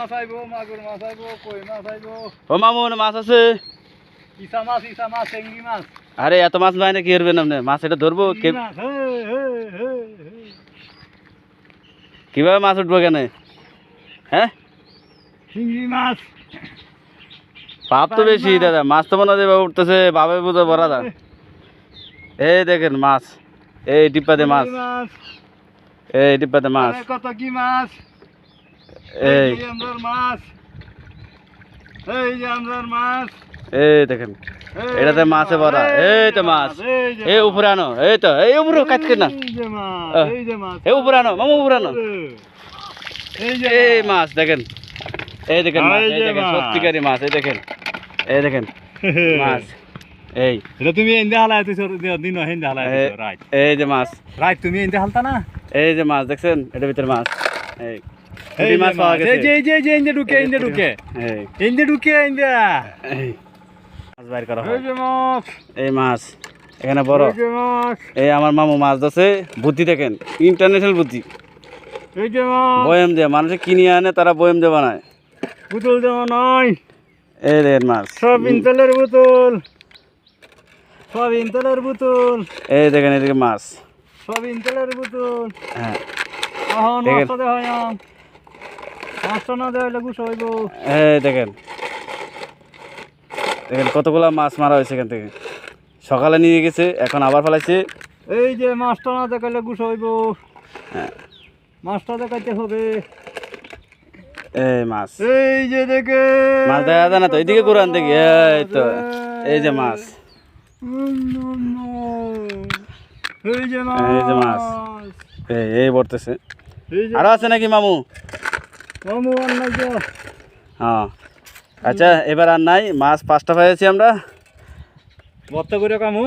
মাছ আইবো, মাগুর মাছ আইবো, কই মাছ আইবো। ও মামুন মাছ আছে? ইসা মাছ, চিংড়ি মাছ। আরে এত মাছ ভাই না কি করবেন আপনি? মাছ এটা ধরবো চিংড়ি মাছ, হে, হে, হে, হে। কিভাবে মাছ উঠবো কেন? হ্যাঁ, চিংড়ি মাছ। পাপ তো বেশি দাদা, মাছ তো মনে হয় উঠতেছে বাবে বুঝে ভরা দা। এই দেখেন মাছ, এই ডিব্বাতে মাছ, এই ডিব্বাতে মাছ, আরে কত কি মাছ। এই যে আমরার মাছ, এই যে আমরার মাছ। এই দেখেন এটাতে মাছে ভরা। এই তো মাছ, এই উপরে আনো, এই তো এই উপরে কাটকে না, এই যে মাছ, এই যে মাছ। এই উপরে আনো মামু, উপরে আনো। এই যে এই মাছ দেখেন, এই দেখেন মাছ, এই দেখেন সত্যিকারী মাছ, এই দেখেন, এই দেখেন মাছ। এই এটা তুমি এন্ডে হালায় তুই দিন হেন্ডে হালায় রাইট। এই যে মাছ, রাইট তুমি এন্ডে হালতা না। এই যে মাছ দেখছেন, এটার ভিতরে মাছ। এই এই মাছ পাওয়া গেছে। এই যে এন্ডে ঢুকে এই এন্ডে ঢুকে এই মাছ বাইর করা এই হয়। যে মাছ, এই মাছ এখানে বড়। এই যে মাছ, এই আমার মামু মাছ ধরছে, বুদ্ধি দেখেন, ইন্টারন্যাশনাল বুদ্ধি। এই যে মাছ। বয়াম দিয়ে মানুষে কিনে আনে, তারা বয়াম দিয়ে বানায়। বোতল দেওয়া নাই, এই দেখেন মাছ, সয়াবিন তেলের বোতল, সয়াবিন তেলের বোতল, এই দেখেন এদিকে মাছ। সয়াবিন তেলের বোতল। হ্যাঁ এখন দেখেন। মাছটা দেওয়া হয় না, মাছটা না দেওয়া হলে গুছ হইব। এই দেখেন, দেখেন কতগুলা মাছ মারা হয়েছে এখান থেকে। সকালে নিয়ে গেছে, এখন আবার ফেলাইছে। এই যে মাছটা না দেখাইলে গুছ হইব, হ্যাঁ মাছটা দেখাইতে হবে। এই মাছ, এই যে দেখে মাছ দেখা যায় না তো, এইদিকে কোরআন দেখি। এই তো এই যে মাছ, এই যে এই যে মাছ। এই পড়তেছে। এই যে আরো আছে নাকি মামু? মামু আর নাই যে। হ্যাঁ আচ্ছা, এবার আর নাই মাছ। 5টা পেয়েছি আমরা। বত্তা করে কামু।